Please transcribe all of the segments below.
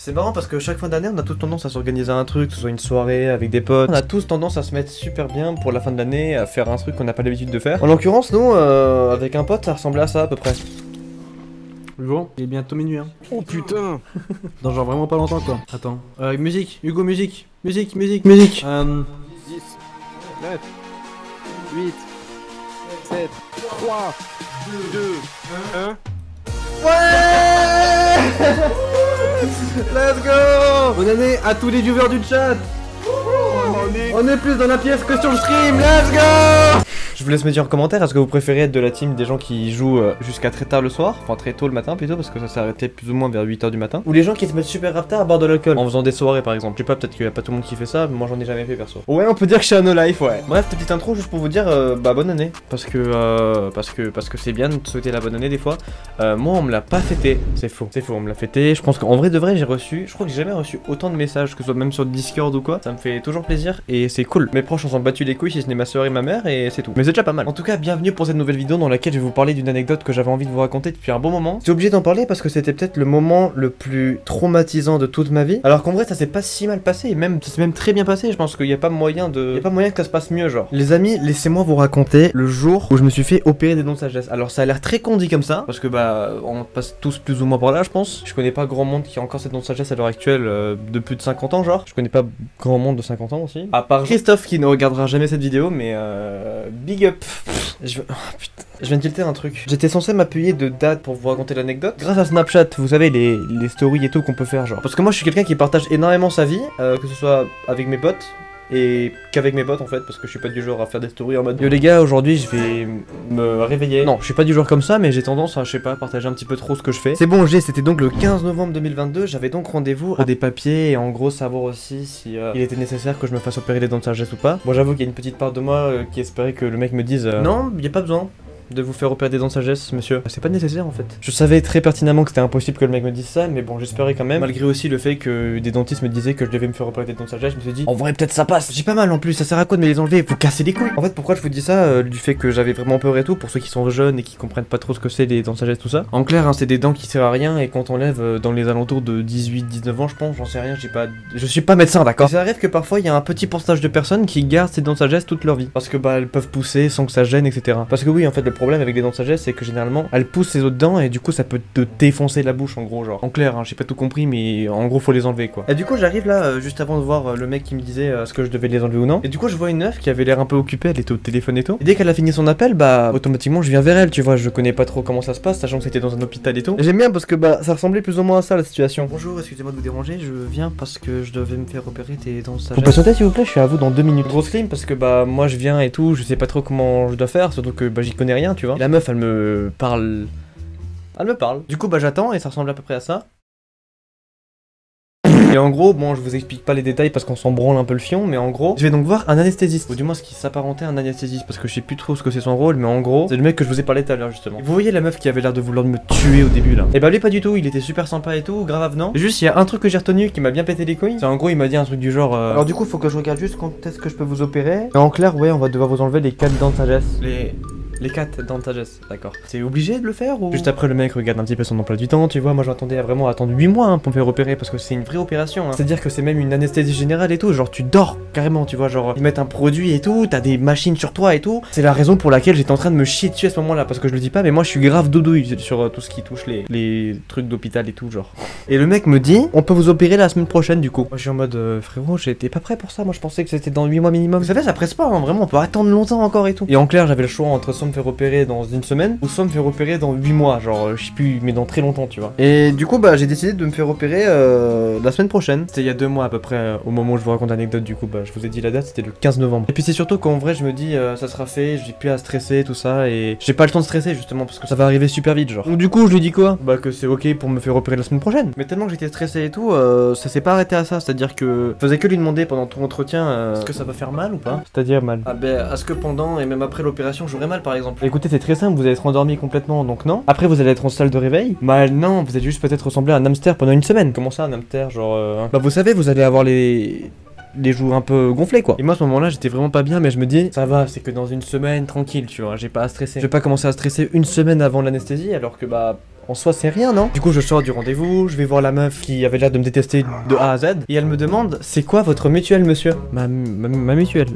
C'est marrant parce que chaque fin d'année on a tous tendance à s'organiser un truc, que ce soit une soirée avec des potes. On a tous tendance à se mettre super bien pour la fin de l'année, à faire un truc qu'on n'a pas l'habitude de faire. En l'occurrence nous, avec un pote ça ressemblait à ça à peu près. Bon, il est bientôt minuit hein. Oh putain. Dans genre vraiment pas longtemps quoi. Attends. Musique, Hugo, musique. Musique. 10, 9, 8, 7, 3, 2, 1. Ouais. Let's go. Bonne année à tous les viewers du chat. On est plus dans la pièce que sur le stream, let's go. Je vous laisse me dire en commentaire, est-ce que vous préférez être de la team des gens qui jouent jusqu'à très tard le soir, enfin très tôt le matin plutôt, parce que ça s'est arrêté plus ou moins vers 8h du matin, ou les gens qui se mettent super tard à boire de l'alcool en faisant des soirées par exemple. Je sais pas, peut-être qu'il y a pas tout le monde qui fait ça, mais moi j'en ai jamais fait perso. Ouais, on peut dire que je suis à no life, ouais. Bref, petite intro juste pour vous dire bah bonne année, parce que c'est bien de souhaiter la bonne année des fois. Moi on me l'a pas fêté, c'est faux, on me l'a fêté. Je pense qu'en vrai de vrai j'ai reçu, je crois que j'ai jamais reçu autant de messages, que ce soit même sur Discord ou quoi. Ça me fait toujours plaisir et c'est cool. Mes proches on s'en battu les couilles si ce n'est ma soeur et ma mère et c'est tout. Mais c'est déjà pas mal. En tout cas, bienvenue pour cette nouvelle vidéo dans laquelle je vais vous parler d'une anecdote que j'avais envie de vous raconter depuis un bon moment. J'ai obligé d'en parler parce que c'était peut-être le moment le plus traumatisant de toute ma vie. Alors qu'en vrai ça s'est pas si mal passé et même ça s'est même très bien passé. Je pense qu'il y a pas moyen que ça se passe mieux genre. Les amis, laissez-moi vous raconter le jour où je me suis fait opérer des dents de sagesse. Alors ça a l'air très con dit comme ça parce que bah on passe tous plus ou moins par là je pense. Je connais pas grand monde qui a encore cette dent de sagesse à l'heure actuelle de plus de 50 ans genre. Je connais pas grand monde de 50 ans aussi. À part Christophe qui ne regardera jamais cette vidéo mais big up. Oh, putain. Je viens de tilter un truc. J'étais censé m'appuyer de date pour vous raconter l'anecdote. Grâce à Snapchat, vous savez, les stories et tout qu'on peut faire genre. Parce que moi je suis quelqu'un qui partage énormément sa vie, que ce soit avec mes potes et qu'avec mes potes en fait, parce que je suis pas du genre à faire des stories en mode yo les gars, aujourd'hui je vais me réveiller. Non, je suis pas du genre comme ça, mais j'ai tendance à, je sais pas, partager un petit peu trop ce que je fais. C'est bon, c'était donc le 15 novembre 2022, j'avais donc rendez-vous à des papiers et en gros savoir aussi si il était nécessaire que je me fasse opérer les dents de sagesse ou pas. Bon, j'avoue qu'il y a une petite part de moi qui espérait que le mec me dise non, y a pas besoin de vous faire opérer des dents de sagesse, monsieur. C'est pas nécessaire en fait. Je savais très pertinemment que c'était impossible que le mec me dise ça, mais bon, j'espérais quand même. Malgré aussi le fait que des dentistes me disaient que je devais me faire opérer des dents de sagesse, je me suis dit, en vrai, peut-être ça passe. J'ai pas mal en plus, ça sert à quoi de me les enlever? Vous cassez les couilles. En fait, pourquoi je vous dis ça du fait que j'avais vraiment peur et tout, pour ceux qui sont jeunes et qui comprennent pas trop ce que c'est les dents de sagesse, tout ça. En clair, hein, c'est des dents qui servent à rien et quand on lève dans les alentours de 18-19 ans, je pense, j'en sais rien, je suis pas médecin, d'accord. Ça arrive que parfois il y a un petit pourcentage de personnes qui gardent ces dents de sagesse toute leur vie. Parce que bah, elles peuvent pousser sans que ça gêne, etc. Parce que oui, en fait, le problème avec les dents de sagesse, c'est que généralement elles poussent ses autres dents et du coup ça peut te défoncer la bouche en gros genre. En clair, hein, j'ai pas tout compris mais en gros faut les enlever quoi. Et du coup j'arrive là juste avant de voir le mec qui me disait est-ce que je devais les enlever ou non. Et du coup je vois une meuf qui avait l'air un peu occupée, elle était au téléphone et tout. Et dès qu'elle a fini son appel bah automatiquement je viens vers elle, tu vois, je connais pas trop comment ça se passe sachant que c'était dans un hôpital et tout. Et j'aime bien parce que bah ça ressemblait plus ou moins à ça la situation. Bonjour, excusez-moi de vous déranger, je viens parce que je devais me faire opérer des dents de sagesse. Vous patientez s'il vous plaît, je suis à vous dans 2 minutes. Grosse clim parce que bah moi je viens et tout, je sais pas trop comment je dois faire, surtout que bah j'y connais rien tu vois. Et la meuf elle me parle. Elle me parle. Du coup bah j'attends et ça ressemble à peu près à ça. Et en gros, bon je vous explique pas les détails parce qu'on s'en branle un peu le fion, mais en gros, je vais donc voir un anesthésiste, ou du moins ce qui s'apparentait à un anesthésiste, parce que je sais plus trop ce que c'est son rôle, mais en gros, c'est le mec que je vous ai parlé tout à l'heure justement. Et vous voyez la meuf qui avait l'air de vouloir me tuer au début là. Et bah lui pas du tout, il était super sympa et tout, grave avenant. Juste il y a un truc que j'ai retenu qui m'a bien pété les couilles. C'est en gros il m'a dit un truc du genre alors du coup faut que je regarde juste quand est-ce que je peux vous opérer. Et en clair ouais on va devoir vous enlever les 4 dents de sagesse. Les 4 dents de sagesse, d'accord. C'est obligé de le faire ou... Juste après le mec regarde un petit peu son emploi du temps, tu vois, moi j'attendais à vraiment attendre 8 mois hein, pour me faire opérer parce que c'est une vraie opération hein. C'est-à-dire que c'est même une anesthésie générale et tout, genre tu dors carrément, tu vois, genre ils mettent un produit et tout, t'as des machines sur toi et tout. C'est la raison pour laquelle j'étais en train de me chier dessus à ce moment-là parce que je le dis pas mais moi je suis grave doudouille sur tout ce qui touche les trucs d'hôpital et tout genre. Et le mec me dit on peut vous opérer la semaine prochaine du coup. Moi je suis en mode frérot j'étais pas prêt pour ça, moi je pensais que c'était dans 8 mois minimum. Vous savez ça presse pas hein, vraiment on peut attendre longtemps encore et tout. Et en clair j'avais le choix entre soit me faire opérer dans une semaine ou soit me faire opérer dans 8 mois genre je sais plus mais dans très longtemps tu vois. Et du coup bah j'ai décidé de me faire opérer la semaine prochaine. C'était il y a 2 mois à peu près au moment où je vous raconte l'anecdote du coup bah je vous ai dit la date c'était le 15 novembre. Et puis c'est surtout qu'en vrai je me dis ça sera fait, j'ai plus à stresser tout ça et j'ai pas le temps de stresser justement parce que ça va arriver super vite genre. Donc du coup je lui dis quoi? Bah que c'est ok pour me faire opérer la semaine prochaine. Mais tellement que j'étais stressé et tout ça s'est pas arrêté à ça, c'est-à-dire que je faisais que lui demander pendant tout l'entretien est-ce que ça va faire mal ou pas? C'est-à-dire mal. Ah bah est-ce que pendant et même après l'opération j'aurai mal par exemple? Écoutez c'est très simple, vous allez être endormi complètement donc non. Après vous allez être en salle de réveil. Bah non, vous allez juste peut-être ressembler à un hamster pendant une semaine. Comment ça un hamster genre Bah vous savez vous allez avoir les joues un peu gonflées quoi. Et moi à ce moment là j'étais vraiment pas bien mais je me dis ça va c'est que dans une semaine tranquille tu vois, j'ai pas à stresser. Je vais pas commencer à stresser une semaine avant l'anesthésie alors que bah en soi c'est rien non? Du coup je sors du rendez-vous, je vais voir la meuf qui avait l'air de me détester de A à Z et elle me demande c'est quoi votre mutuelle monsieur? Ma mutuelle,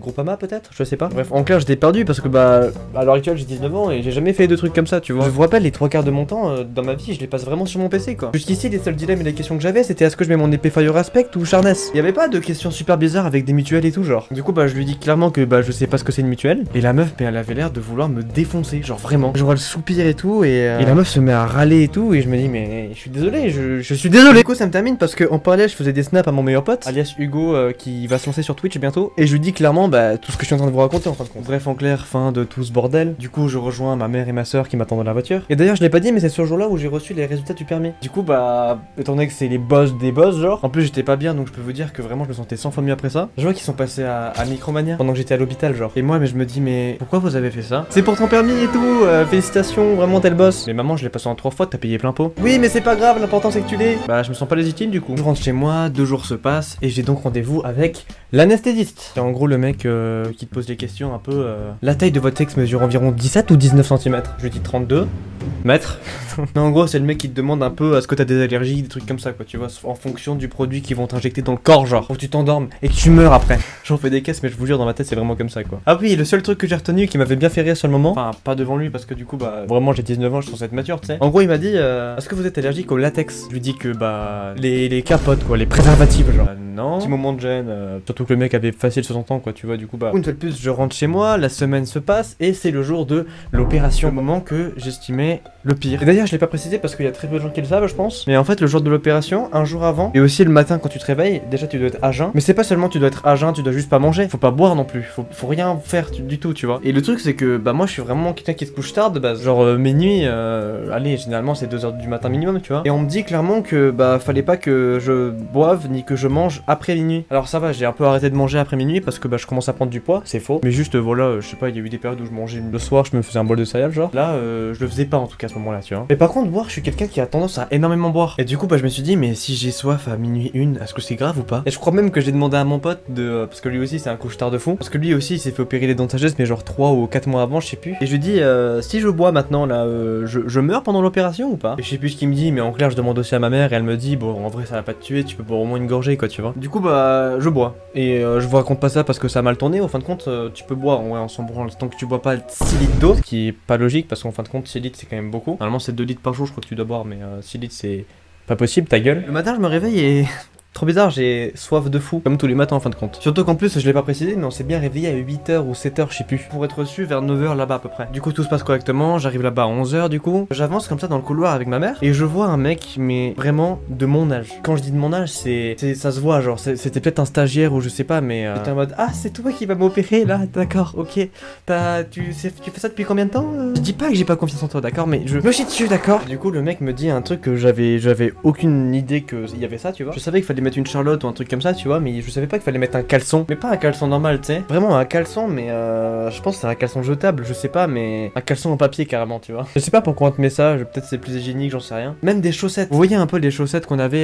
Groupama peut-être? Je sais pas. Bref, en clair j'étais perdu parce que bah à l'heure actuelle j'ai 19 ans et j'ai jamais fait de trucs comme ça tu vois. Je vous rappelle les 3/4 de mon temps dans ma vie je les passe vraiment sur mon PC quoi. Jusqu'ici les seuls dilemmes et les questions que j'avais c'était est-ce que je mets mon épée Fire Aspect ou Charness? Il y avait pas de questions super bizarres avec des mutuelles et tout genre. Du coup bah je lui dis clairement que bah je sais pas ce que c'est une mutuelle et la meuf mais elle avait l'air de vouloir me défoncer genre vraiment. Genre elle soupire et tout et la meuf se met à râler et tout et je me dis mais je suis désolé, je suis désolé. Du coup ça me termine parce que en parallèle je faisais des snaps à mon meilleur pote alias Hugo qui va se lancer sur Twitch bientôt et je lui dis clairement bah tout ce que je suis en train de vous raconter en fin de compte. Bref en clair fin de tout ce bordel. Du coup je rejoins ma mère et ma soeur qui m'attendent dans la voiture. Et d'ailleurs je l'ai pas dit mais c'est ce jour-là où j'ai reçu les résultats du permis. Du coup bah étant donné que c'est les boss des boss genre. En plus j'étais pas bien donc je peux vous dire que vraiment je me sentais 100 fois mieux après ça. Je vois qu'ils sont passés à Micromania pendant que j'étais à l'hôpital genre. Et moi mais je me dis mais pourquoi vous avez fait ça? C'est pour ton permis et tout, félicitations vraiment t'es le boss. Mais maman je l'ai passé en 3 fois, t'as payé plein pot. Oui mais c'est pas grave, l'important c'est que tu l'aies. Bah je me sens pas légitime du coup. Je rentre chez moi, 2 jours se passent et j'ai donc rendez-vous avec l'anesthésiste. C'est en gros le mec qui te pose des questions un peu la taille de votre sexe mesure environ 17 ou 19 cm. Je lui dis 32 mètres. Mais en gros c'est le mec qui te demande un peu est-ce que t'as des allergies, des trucs comme ça quoi tu vois, en fonction du produit qu'ils vont t'injecter dans le corps genre, pour que tu t'endormes et que tu meurs après. J'en fais des caisses mais je vous jure dans ma tête c'est vraiment comme ça quoi. Ah oui le seul truc que j'ai retenu qui m'avait bien fait rire sur le moment, enfin pas devant lui parce que du coup bah vraiment j'ai 19 ans, je suis censé être mature tu sais. En gros il m'a dit est-ce que vous êtes allergique au latex? Je lui dis que bah les capotes quoi, les préservatifs genre. Non. Petit moment de gêne, surtout que le mec avait facile 60 ans quoi tu vois du coup bah une fois de plus je rentre chez moi, la semaine se passe et c'est le jour de l'opération, le moment que j'estimais le pire. Et d'ailleurs je l'ai pas précisé parce qu'il y a très peu de gens qui le savent je pense. Mais en fait le jour de l'opération, un jour avant et aussi le matin quand tu te réveilles, déjà tu dois être à jeun. Mais c'est pas seulement tu dois être à jeun, tu dois juste pas manger, faut pas boire non plus, faut rien faire du tout tu vois. Et le truc c'est que bah moi je suis vraiment quelqu'un qui se couche tard de base, genre minuit, allez généralement c'est 2h du matin minimum tu vois. Et on me dit clairement que bah fallait pas que je boive ni que je mange après minuit. Alors ça va, j'ai un peu arrêté de manger après minuit parce que bah je commence à prendre du poids, c'est faux. Mais juste voilà, je sais pas, il y a eu des périodes où je mangeais le soir, je me faisais un bol de céréales genre. Là je le faisais pas en tout cas à ce moment-là tu vois. Mais par contre boire, je suis quelqu'un qui a tendance à énormément boire. Et du coup bah je me suis dit mais si j'ai soif à minuit 1, est-ce que c'est grave ou pas? Et je crois même que j'ai demandé à mon pote de parce que lui aussi c'est un couche-tard de fou. Parce que lui aussi il s'est fait opérer les dents de sagesse mais genre 3 ou 4 mois avant, je sais plus. Et je lui dis si je bois maintenant là, je meurs pendant l'opération ou pas? Et je sais plus ce qu'il me dit mais en clair je demande aussi à ma mère et elle me dit bon en vrai ça va pas te tuer, tu peux boire au moins une gorgée quoi tu vois. Du coup bah je bois. Et je vous raconte pas ça parce que ça a mal tourné, en fin de compte tu peux boire ouais, on s'en branle tant que tu bois pas 6 litres d'eau, ce qui est pas logique parce qu'en fin de compte 6 litres c'est quand même beaucoup. Normalement c'est 2 litres par jour je crois que tu dois boire mais 6 litres c'est pas possible, ta gueule. Le matin je me réveille et trop bizarre, j'ai soif de fou, comme tous les matins en fin de compte. Surtout qu'en plus, je l'ai pas précisé, mais on s'est bien réveillé à 8h ou 7h, je sais plus, pour être reçu vers 9h là-bas à peu près. Du coup, tout se passe correctement, j'arrive là-bas à 11h du coup. J'avance comme ça dans le couloir avec ma mère, et je vois un mec, mais vraiment de mon âge. Quand je dis de mon âge, ça se voit, genre, c'était peut-être un stagiaire ou je sais pas, mais j'étais en mode, ah, c'est toi qui vas m'opérer là, d'accord, ok. Tu fais ça depuis combien de temps Je dis pas que j'ai pas confiance en toi, d'accord, mais je me chie dessus, d'accord. Du coup, le mec me dit un truc que j'avais aucune idée qu'il y avait ça, tu vois. Je savais qu'il fallait mettre une Charlotte ou un truc comme ça tu vois, mais je savais pas qu'il fallait mettre un caleçon, mais pas un caleçon normal tu sais, vraiment un caleçon mais je pense que c'est un caleçon jetable, je sais pas, mais un caleçon en papier carrément tu vois. Je sais pas pourquoi on te met ça, peut-être c'est plus hygiénique, j'en sais rien. Même des chaussettes, vous voyez un peu les chaussettes qu'on avait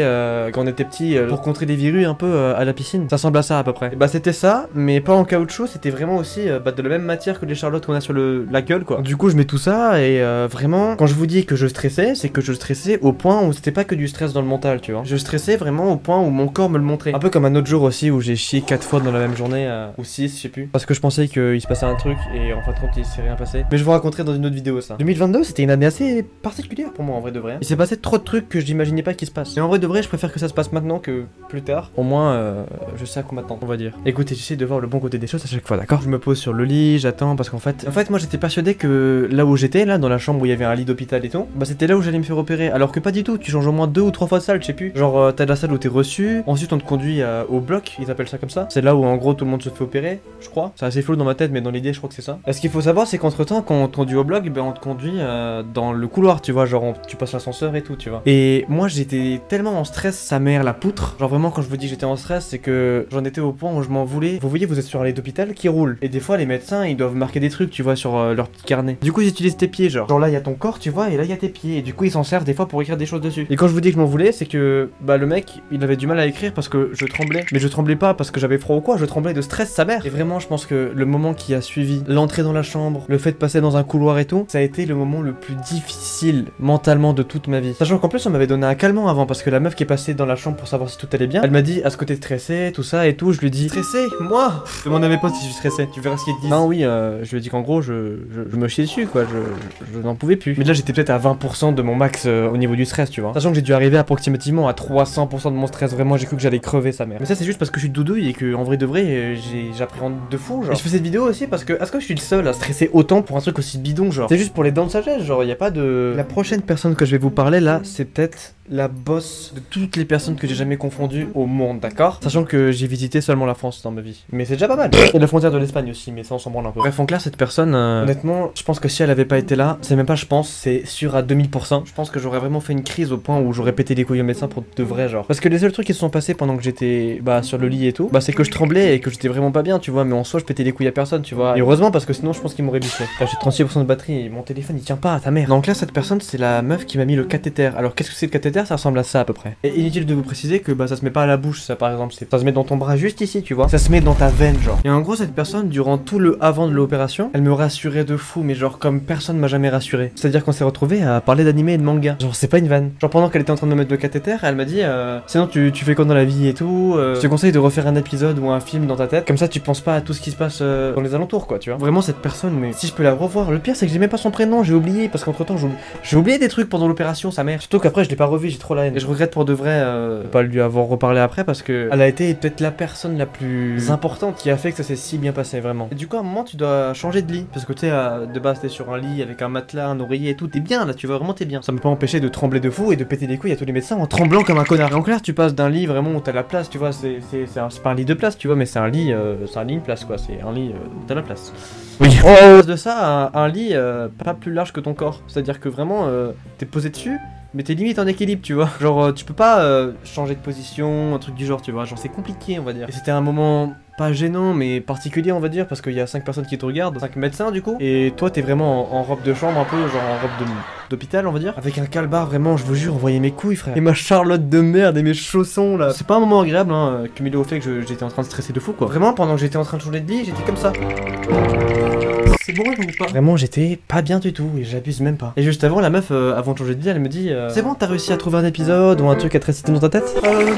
quand on était petit pour contrer des virus un peu à la piscine, ça ressemble à ça à peu près. Et bah c'était ça, mais pas en caoutchouc, c'était vraiment aussi de la même matière que les charlottes qu'on a sur la gueule quoi. Du coup je mets tout ça et vraiment quand je vous dis que je stressais, c'est que je stressais au point où c'était pas que du stress dans le mental tu vois. Je stressais vraiment au point où mon corps me le montrait. Un peu comme un autre jour aussi où j'ai chié 4 fois dans la même journée, ou 6, je sais plus. Parce que je pensais qu'il se passait un truc et en fin de compte il s'est rien passé. Mais je vous raconterai dans une autre vidéo ça. 2022 c'était une année assez particulière pour moi en vrai de vrai. Il s'est passé trop de trucs que j'imaginais pas qu'il se passe. Et en vrai de vrai je préfère que ça se passe maintenant que plus tard. Au moins je sais à quoi m'attendre on va dire. Écoutez j'essaie de voir le bon côté des choses à chaque fois d'accord. Je me pose sur le lit, j'attends parce qu'en fait moi j'étais persuadé que là où j'étais là dans la chambre où il y avait un lit d'hôpital et tout, bah c'était là où j'allais me faire opérer. Alors que pas du tout, tu changes au moins 2 ou 3 fois de salle je sais plus. Genre t'as la salle où t'es reçu, ensuite on te conduit au bloc, ils appellent ça comme ça. C'est là où en gros tout le monde se fait opérer, je crois. C'est assez flou dans ma tête, mais dans l'idée, je crois que c'est ça. Et ce qu'il faut savoir, c'est qu'entre temps, quand on te conduit au bloc, ben on te conduit dans le couloir, tu vois. Genre, tu passes l'ascenseur et tout, tu vois. Et moi, j'étais tellement en stress, sa mère, la poutre. Genre, vraiment, quand je vous dis que j'étais en stress, c'est que j'en étais au point où je m'en voulais. Vous voyez, vous êtes sur un lit d'hôpital qui roule. Et des fois, les médecins, ils doivent marquer des trucs, tu vois, sur leur petit carnet. Du coup, ils utilisent tes pieds, genre là, il y a ton corps, tu vois, et là, il y a tes pieds. Et du coup, ils s'en servent des fois pour écrire des choses dessus. Et quand je vous dis que je m'en voulais, c'est que, bah, le mec, il avait du mal à écrire parce que je tremblais. Mais je tremblais pas parce que j'avais froid ou quoi, je tremblais de stress sa mère. Et vraiment, je pense que le moment qui a suivi, l'entrée dans la chambre, le fait de passer dans un couloir et tout, ça a été le moment le plus difficile mentalement de toute ma vie. Sachant qu'en plus, on m'avait donné un calmant avant parce que la meuf qui est passée dans la chambre pour savoir si tout allait bien, elle m'a dit, est-ce que t'es stressé, tout ça et tout. Je lui ai dit, stressé, moi? Demande à mes potes si je suis stressé, tu verras ce qu'ils te disent. Non, oui, je lui ai dit qu'en gros, je me chiais dessus, quoi, je n'en pouvais plus. Mais là, j'étais peut-être à 20% de mon max au niveau du stress, tu vois. Sachant que j'ai dû arriver approximativement à 300% de mon stress, vraiment, j'ai cru que j'allais crever sa mère. Mais ça, c'est juste parce que je suis doudouille et que, en vrai de vrai, j'appréhende de fou, genre. Et je fais cette vidéo aussi parce que, est-ce que je suis le seul à stresser autant pour un truc aussi bidon, genre? C'est juste pour les dents de sagesse, genre, y a pas de. La prochaine personne que je vais vous parler là, c'est peut-être la boss de toutes les personnes que j'ai jamais confondues au monde, d'accord? Sachant que j'ai visité seulement la France dans ma vie. Mais c'est déjà pas mal. Et la frontière de l'Espagne aussi, mais ça on s'en branle un peu. Bref, en clair, cette personne, honnêtement, je pense que si elle avait pas été là, c'est même pas je pense, c'est sûr à 2000%. Je pense que j'aurais vraiment fait une crise au point où j'aurais pété les couilles au médecin pour de vrai, genre. Parce que les seuls trucs qui se sont passés pendant que j'étais, sur le lit et tout, c'est que je tremblais et que j'étais vraiment pas bien, tu vois. Mais en soi, je pétais les couilles à personne, tu vois. Et heureusement, parce que sinon, je pense qu'il m'aurait buté. J'ai 36% de batterie et mon téléphone il tient pas à ta mère. Donc là, cette personne, c'est la meuf qui m'a mis le cathéter. Alors qu'est-ce que c'est le cathéter? Ça ressemble à ça à peu près. Et inutile de vous préciser que ça se met pas à la bouche, ça par exemple, ça se met dans ton bras juste ici, tu vois. Ça se met dans ta veine, genre. Et en gros, cette personne, durant tout le avant de l'opération, elle me rassurait de fou, mais genre comme personne m'a jamais rassuré. C'est-à-dire qu'on s'est retrouvé à parler d'animé et de manga. Genre, c'est pas une vanne. Genre, pendant qu'elle était en train de me mettre le cathéter, elle m'a dit sinon tu fais quoi dans la vie et tout. Je te conseille de refaire un épisode ou un film dans ta tête. Comme ça, tu penses pas à tout ce qui se passe dans les alentours, quoi, tu vois. Vraiment, cette personne, mais si je peux la revoir. Le pire, c'est que j'ai même pas son prénom, j'ai oublié, parce qu'entre temps, j'ai oublié des trucs pendant l'opération, sa mère. Surtout qu'après, je l'ai pas revu, j'ai trop la haine. Et je regrette pour de vrai pas lui avoir reparlé après parce que elle a été peut-être la personne la plus importante qui a fait que ça s'est si bien passé, vraiment. Et du coup, à un moment, tu dois changer de lit parce que tu sais, de base, t'es sur un lit avec un matelas, un oreiller et tout, t'es bien là, tu vois, vraiment t'es bien. Ça m'a pas empêché de trembler de fou et de péter les couilles à tous les médecins en tremblant comme un connard. Et en clair, tu passes d'un lit vraiment où t'as la place, tu vois, c'est pas un lit de place, tu vois, mais c'est un lit de place, quoi, c'est un lit où t'as la place. Oui. En base de ça, un lit pas plus large que ton corps, c'est-à-dire que vraiment, t'es posé dessus. Mais t'es limite en équilibre, tu vois. Genre, tu peux pas changer de position, un truc du genre, tu vois. Genre, c'est compliqué, on va dire. Et c'était un moment pas gênant, mais particulier, on va dire, parce qu'il y a 5 personnes qui te regardent, 5 médecins, du coup. Et toi, t'es vraiment en robe de chambre, un peu, genre en robe d'hôpital, on va dire. Avec un calbar, vraiment, je vous jure, on voyait mes couilles, frère. Et ma Charlotte de merde et mes chaussons, là. C'est pas un moment agréable, hein, cumulé au fait que j'étais en train de stresser de fou, quoi. Vraiment, pendant que j'étais en train de changer de lit, j'étais comme ça. C'est bon ou pas? Vraiment, j'étais pas bien du tout et j'abuse même pas. Et juste avant, la meuf, avant de changer de lit, elle me dit c'est bon, t'as réussi à trouver un épisode ou un truc à te réciter dans ta tête?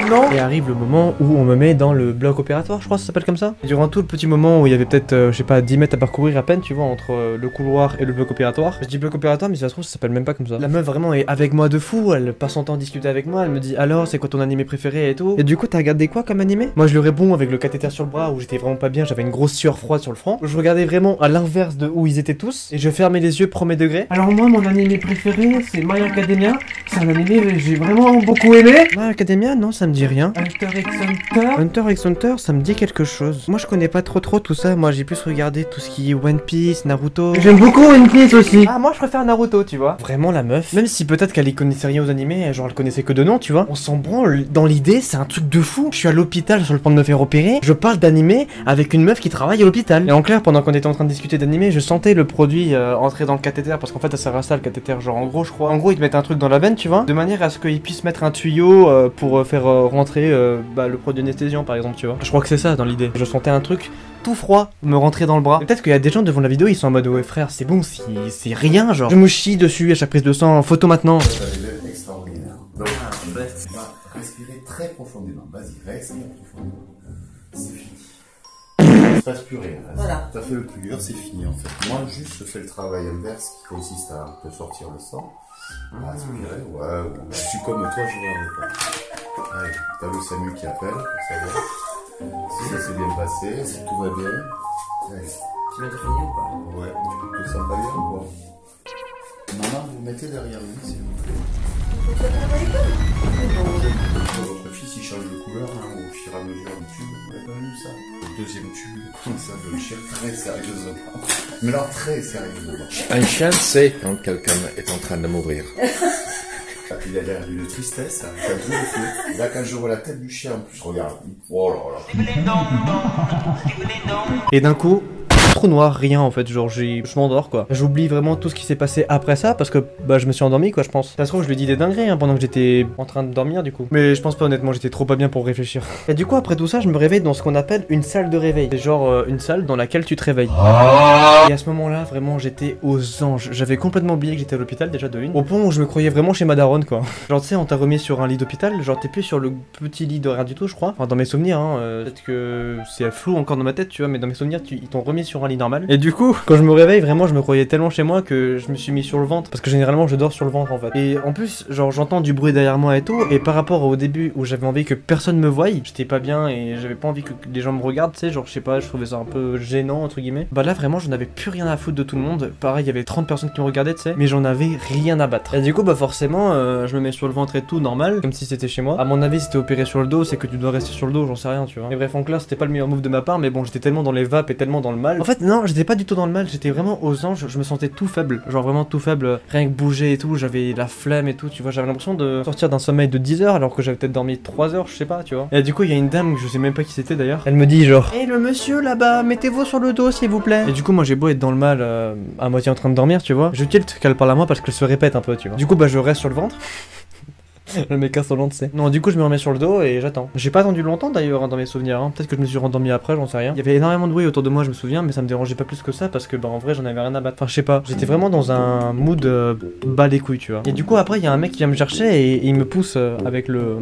Non. Et arrive le moment où on me met dans le bloc opératoire, je crois que ça s'appelle comme ça. Et durant tout le petit moment où il y avait peut-être, je sais pas, 10 mètres à parcourir à peine, tu vois, entre le couloir et le bloc opératoire. Je dis bloc opératoire, mais si ça se trouve, ça s'appelle même pas comme ça. La meuf vraiment est avec moi de fou, elle passe son temps à discuter avec moi, elle me dit alors, c'est quoi ton animé préféré et tout. Et du coup, t'as regardé quoi comme animé? Moi, je lui réponds avec le cathéter sur le bras où j'étais vraiment pas bien, j'avais une grosse sueur froide sur le front. Je regardais vraiment à l'inverse de où ils étaient tous. Et je fermais les yeux premier degré. Alors moi, mon animé préféré, c'est My Academia. C'est un animé que j'ai vraiment beaucoup aimé. My Academia, non, ça me dit rien. Hunter x Hunter. Hunter x Hunter, ça me dit quelque chose. Moi, je connais pas trop tout ça. Moi, j'ai plus regardé tout ce qui est One Piece, Naruto. J'aime beaucoup One Piece aussi. Ah, moi, je préfère Naruto, tu vois. Vraiment, la meuf, même si peut-être qu'elle y connaissait rien aux animés, genre elle connaissait que de nom, tu vois. On s'en branle. Dans l'idée, c'est un truc de fou. Je suis à l'hôpital sur le point de me faire opérer. Je parle d'animé avec une meuf qui travaille à l'hôpital. Et en clair, pendant qu'on était en train de discuter d'animé, je sentais le produit entrer dans le cathéter parce qu'en fait ça sert à ça le cathéter, genre en gros je crois. En gros ils te mettent un truc dans la veine, tu vois, de manière à ce qu'ils puissent mettre un tuyau pour faire rentrer le produit anesthésiant par exemple, tu vois. Je crois que c'est ça dans l'idée. Je sentais un truc tout froid me rentrer dans le bras. Peut-être qu'il y a des gens devant la vidéo, ils sont en mode ouais frère c'est bon, c'est rien genre. Je me chie dessus à chaque prise de sang, photo maintenant. Ça va extraordinaire. Donc tu vas respirer très profondément. Vas-y, respire profondément. C'est fini. Il se passe plus rien. Voilà. T'as fait le plus dur, c'est fini en fait. Moi, juste, je fais le travail inverse qui consiste à te sortir le sang. À aspirer, ouais. Je suis comme toi, je vais en répondre. Allez, t'as le SAMU qui appelle pour savoir si ça s'est bien passé, si tout va bien. Allez. Tu viens de finir ou pas? Ouais, tu te sens pas bien ou quoi? Maman, vous mettez derrière lui, s'il vous plaît. Votre fils il change de couleur hein, au fur et à mesure du tube, vous n'avez pas vu ça? Le deuxième tube, comme ça veut le chien très sérieusement. Mais alors très sérieusement. Un chien sait quand quelqu'un est en train de mourir. Il a l'air d'une tristesse, ça a tout fait. Là quand je vois la tête du chien en plus, regarde. Oh là là. Et d'un coup, trou noir, rien en fait, genre je m'endors quoi. J'oublie vraiment tout ce qui s'est passé après ça parce que bah je me suis endormi quoi je pense. Ça se trouve je lui dis des dingueries hein, pendant que j'étais en train de dormir du coup. Mais je pense pas honnêtement, j'étais trop pas bien pour réfléchir. Et du coup après tout ça je me réveille dans ce qu'on appelle une salle de réveil. C'est genre une salle dans laquelle tu te réveilles. Et à ce moment là vraiment j'étais aux anges. J'avais complètement oublié que j'étais à l'hôpital déjà de une. Au point où je me croyais vraiment chez ma daronne quoi. Genre tu sais on t'a remis sur un lit d'hôpital, genre t'es plus sur le petit lit de rien du tout je crois. Enfin dans mes souvenirs hein, peut-être que c'est flou encore dans ma tête tu vois, mais dans mes souvenirs ils t'ont remis sur un lit normal. Et du coup quand je me réveille vraiment je me croyais tellement chez moi que je me suis mis sur le ventre. Parce que généralement je dors sur le ventre en fait. Et en plus genre j'entends du bruit derrière moi et tout. Et par rapport au début où j'avais envie que personne me voie, j'étais pas bien et j'avais pas envie que les gens me regardent, tu sais, genre je sais pas, je trouvais ça un peu gênant entre guillemets. Bah là vraiment je n'avais plus rien à foutre de tout le monde. Pareil il y avait 30 personnes qui me regardaient tu sais, mais j'en avais rien à battre. Et du coup bah forcément je me mets sur le ventre et tout normal, comme si c'était chez moi. À mon avis si t'es opéré sur le dos c'est que tu dois rester sur le dos, j'en sais rien tu vois. Et bref en classe c'était pas le meilleur move de ma part, mais bon j'étais tellement dans les vapes et tellement dans le mal. En fait non j'étais pas du tout dans le mal, j'étais vraiment aux anges, je me sentais tout faible, genre vraiment tout faible, rien que bouger et tout, j'avais la flemme et tout tu vois, j'avais l'impression de sortir d'un sommeil de 10 heures alors que j'avais peut-être dormi 3 heures je sais pas tu vois. Et du coup il y a une dame, je sais même pas qui c'était d'ailleurs, elle me dit genre hey, le monsieur là-bas mettez-vous sur le dos s'il vous plaît. Et du coup moi j'ai beau être dans le mal à moitié en train de dormir tu vois, je tilte qu'elle parle à moi parce qu'elle se répète un peu tu vois. Du coup bah je reste sur le ventre. Le mec insolent tu sais. Non du coup je me remets sur le dos et j'attends. J'ai pas attendu longtemps d'ailleurs hein, dans mes souvenirs hein. Peut-être que je me suis rendormi après, j'en sais rien. Il y avait énormément de bruit autour de moi je me souviens, mais ça me dérangeait pas plus que ça parce que bah en vrai j'en avais rien à battre. Enfin je sais pas, j'étais vraiment dans un mood bas les couilles tu vois. Et du coup après il y a un mec qui vient me chercher et il me pousse avec le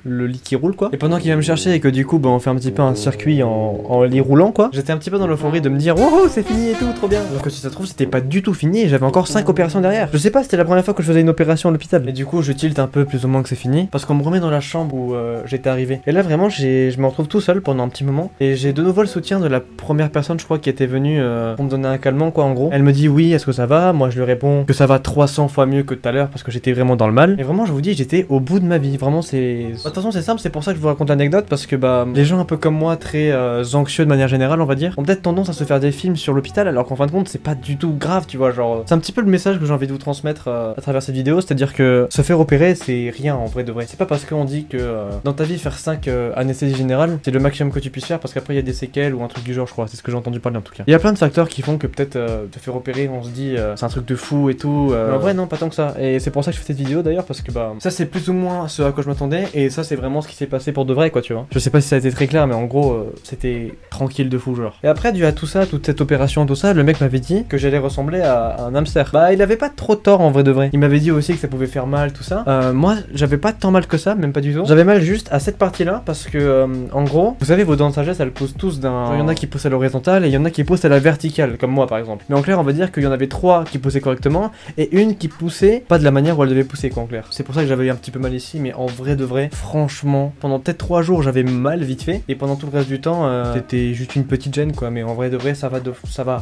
lit qui roule quoi. Et pendant qu'il vient me chercher et que du coup bah on fait un petit peu un circuit en lit roulant quoi, j'étais un petit peu dans l'euphorie de me dire oh c'est fini et tout trop bien. Alors que si ça se trouve c'était pas du tout fini et j'avais encore 5 opérations derrière. Je sais pas, c'était la première fois que je faisais une opération à l'hôpital. Et du coup je tilte un peu plus ou moins que c'est fini parce qu'on me remet dans la chambre où j'étais arrivé. Et là vraiment je me retrouve tout seul pendant un petit moment et j'ai de nouveau le soutien de la première personne je crois qui était venue pour me donner un calmant quoi en gros. Elle me dit oui est-ce que ça va, moi je lui réponds que ça va 300 fois mieux que tout à l'heure parce que j'étais vraiment dans le mal. Et vraiment je vous dis j'étais au bout de ma vie, vraiment c'est... De toute façon c'est simple, c'est pour ça que je vous raconte l'anecdote parce que bah les gens un peu comme moi très anxieux de manière générale on va dire ont peut-être tendance à se faire des films sur l'hôpital alors qu'en fin de compte c'est pas du tout grave tu vois, genre c'est un petit peu le message que j'ai envie de vous transmettre à travers cette vidéo, c'est à dire que se faire opérer c'est rien en vrai de vrai. C'est pas parce qu'on dit que dans ta vie faire 5 anesthésies générales c'est le maximum que tu puisses faire parce qu'après il y a des séquelles ou un truc du genre je crois, c'est ce que j'ai entendu parler en tout cas. Il y a plein de facteurs qui font que peut-être te faire opérer on se dit c'est un truc de fou et tout mais en vrai non pas tant que ça et c'est pour ça que je fais cette vidéo d'ailleurs parce que bah ça c'est plus ou moins ce à quoi je m'attendais et ça c'est vraiment ce qui s'est passé pour de vrai quoi tu vois. Je sais pas si ça a été très clair mais en gros c'était tranquille de fou genre. Et après dû à tout ça, toute cette opération tout ça, le mec m'avait dit que j'allais ressembler à un hamster. Bah il avait pas trop tort en vrai de vrai. Il m'avait dit aussi que ça pouvait faire mal tout ça. Moi j'avais pas tant mal que ça, même pas du tout. J'avais mal juste à cette partie là parce que en gros vous savez vos dents de sagesse elles poussent tous d'un... Il y en a qui poussent à l'horizontale et il y en a qui poussent à la verticale comme moi par exemple. Mais en clair on va dire qu'il y en avait 3 qui poussaient correctement et une qui poussait pas de la manière où elle devait pousser quoi en clair. C'est pour ça que j'avais un petit peu mal ici mais en vrai de vrai franchement pendant peut-être 3 jours j'avais mal vite fait et pendant tout le reste du temps c'était juste une petite gêne quoi, mais en vrai de vrai ça va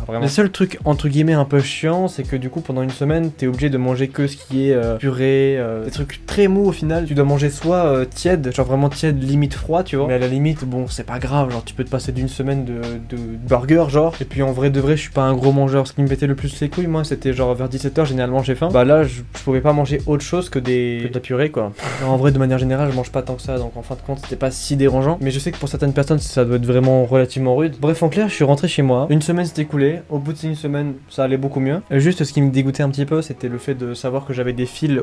vraiment. Le seul truc entre guillemets un peu chiant c'est que du coup pendant une semaine t'es obligé de manger que ce qui est purée, des trucs très mous au final. Tu dois manger soit tiède, genre vraiment tiède limite froid tu vois, mais à la limite bon c'est pas grave, genre tu peux te passer d'une semaine de burger genre. Et puis en vrai de vrai je suis pas un gros mangeur, ce qui me pétait le plus les couilles moi c'était genre vers 17h généralement j'ai faim. Bah là je pouvais pas manger autre chose que de la purée quoi. Alors, en vrai de manière générale je mange pas tant que ça donc en fin de compte c'était pas si dérangeant, mais je sais que pour certaines personnes ça doit être vraiment relativement rude. Bref en clair je suis rentré chez moi, une semaine s'est écoulée, au bout d'une semaine ça allait beaucoup mieux. Juste ce qui me dégoûtait un petit peu c'était le fait de savoir que j'avais des fils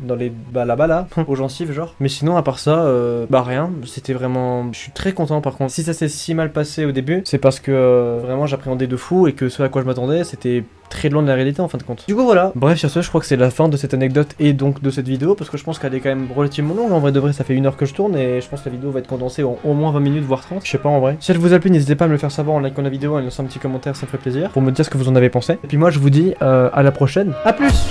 dans les là-bas là aux gencives genre. Mais sinon à part ça bah rien, c'était vraiment... Je suis très content par contre. Si ça s'est si mal passé au début c'est parce que vraiment j'appréhendais de fou et que ce à quoi je m'attendais c'était très loin de la réalité en fin de compte. Du coup voilà. Bref sur ce je crois que c'est la fin de cette anecdote et donc de cette vidéo parce que je pense qu'elle est quand même relativement longue en vrai de vrai, ça fait 1 heure que je tourne et je pense que la vidéo va être condensée en au moins 20 minutes voire 30, je sais pas en vrai. Si elle vous a plu n'hésitez pas à me le faire savoir en likant la vidéo et en laissant un petit commentaire, ça me ferait plaisir pour me dire ce que vous en avez pensé. Et puis moi je vous dis à la prochaine, à plus.